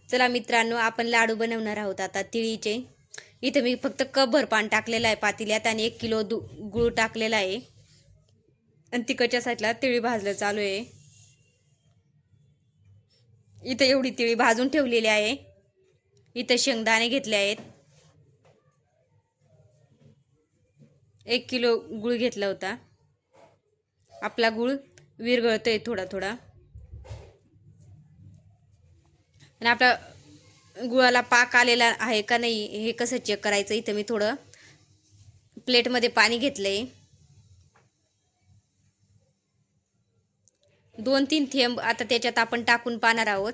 चला मित्रांनो, आपण लाडू बनवणार आहोत आता तिळीचे। इथे मी फक्त कपभर पाणी टाकलेलं आहे पातेल्यात आणि 1 किलो गूळ टाकलेला आहे आणि तिकडच्या साईडला तिळी भाजलं चालू आहे। इथे एवढी तिळी भाजून ठेवलेली आहे। इथे शेंगदाणे घेतले आहेत, 1 किलो गूळ घेतला होता। आपला गूळ विरघळतोय थोडा थोडा आणि आपला गुळाला पाक आलेला आहे का नाही हे कसं चेक करायचं। इथे मी थोडं प्लेटमध्ये पाणी घेतलंय, 2-3 थेंब आता त्याच्यात आपण टाकून पाहणार आहोत।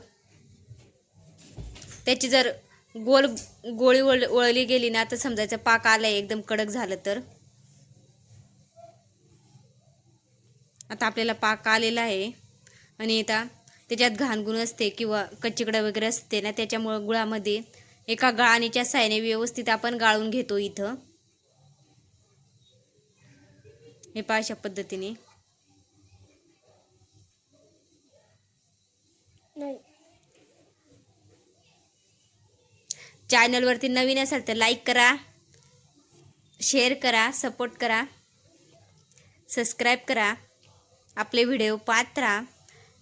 त्याची जर गोळी वळली गेली ना तर समजायचं पाक आलाय, एकदम कडक झालं तर। आता आपल्याला पाक आलेला आहे आणि आता त्याच्यात घाणगुण असते किंवा कच्चीकडं वगैरे असते ना, त्याच्यामुळे गुळामध्ये एका गाळणीच्या साहाय्याने व्यवस्थित आपण गाळून घेतो। इथं हे पहा, अशा पद्धतीने। चॅनलवरती नवीन असाल तर लाईक करा, शेअर करा, सपोर्ट करा, सबस्क्राईब करा, आपले व्हिडिओ पाहत राहा।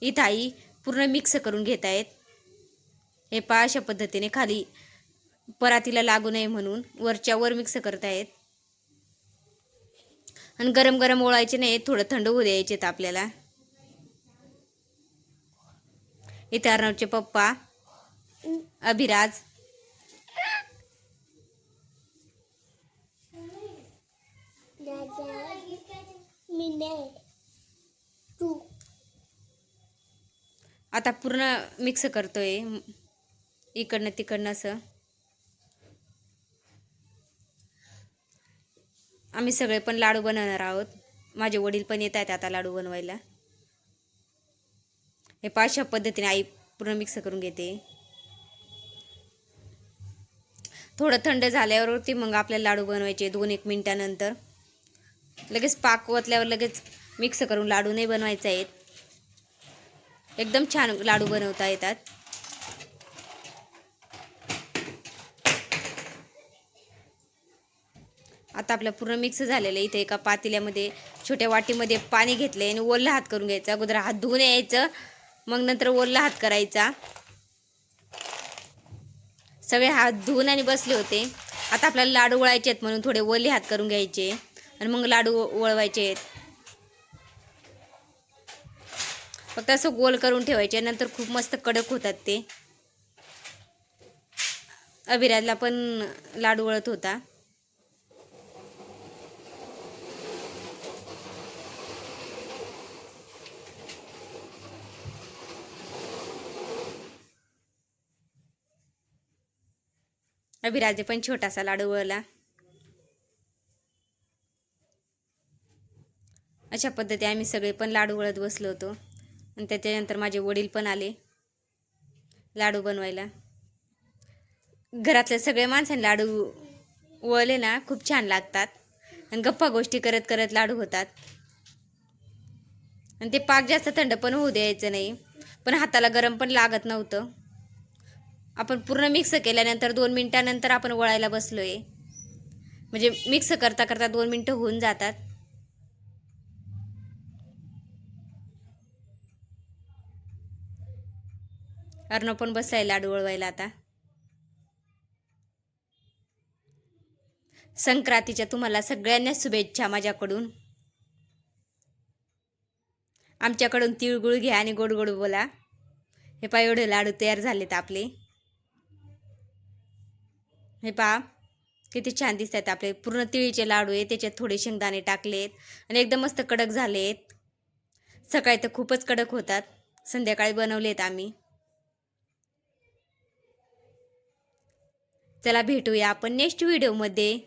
इथं आई पूर्ण मिक्स करून घेत आहेत। हे पहा, अशा पद्धतीने खाली परातीला लागू नये म्हणून वरच्या वर मिक्स करत आहेत आणि गरम गरम ओळायचे नाही, थोडं थंड होऊ द्यायचे आपल्याला। इथे अर्णवचे पप्पा अभिराज आता पूर्ण मिक्स करतोय इकडनं तिकडनं असं। आम्ही सगळे पण लाडू बनवणार आहोत, माझे वडील पण येत आहेत आता लाडू बनवायला। हे अशा पद्धतीने आई पूर्ण मिक्स करून घेते। थोडं थंड झाल्यावरती मग आपल्याला लाडू बनवायचे 2-1 मिनिटानंतर। लगेच पाक ओतल्यावर लगेच मिक्स करून लाडू नाही बनवायचे आहेत, एकदम छान लाडू बनवता येतात। आता आपलं पूर्ण मिक्स झालेलं आहे। इथे एका पातेल्यामध्ये छोट्या वाटीमध्ये पाणी घेतले आणि ओला हात करून घ्यायचा। अगोदर हात धुवून यायचं, मग नंतर ओला हात करायचा। सगळे हात धुवून आणि बसले होते। आता आपल्याला लाडू वळायचे आहेत म्हणून थोडे ओले हात करून घ्यायचे आणि मग लाडू वळवायचे आहेत। फक्त असं गोल करून ठेवायचे, नंतर खूप मस्त कडक होतात ते। अभिराजला पण लाडू वळत होता। अभिराजने पण छोटासा लाडू वळला। अशा पद्धतीने आम्ही सगळे पण लाडू वळत बसलो होतो आणि त्याच्यानंतर माझे वडील पण आले लाडू बनवायला। घरातल्या सगळ्या माणसांनी लाडू वळले ना खूप छान लागतात आणि गप्पा गोष्टी करत करत लाडू होतात। आणि ते पाक जास्त थंड पण होऊ द्यायचं नाही, पण हाताला गरम पण लागत नव्हतं। आपण पूर्ण मिक्स केल्यानंतर 2 मिनिटानंतर आपण वळायला बसलोय, म्हणजे मिक्स करता करता 2 मिनिटं होऊन जातात। अर्णव पण बसलाय लाडू वळवायला आता। संक्रांतीच्या तुम्हाला सगळ्यांना शुभेच्छा माझ्याकडून। आमच्याकडून तिळगुळ घ्या आणि गोड गोड बोला। हे पहा, एवढे लाडू तयार झालेत आपले। हे पहा किती छान दिसत आहेत आपले पूर्ण तिळीचे लाडू आहे। त्याच्यात थोडे शेंगदाणे टाकलेत आणि एकदम मस्त कडक झालेत। सकाळी तर खूपच कडक होतात, संध्याकाळी बनवलेत आम्ही। चला भेटूया आपण नेक्स्ट व्हिडिओमध्ये।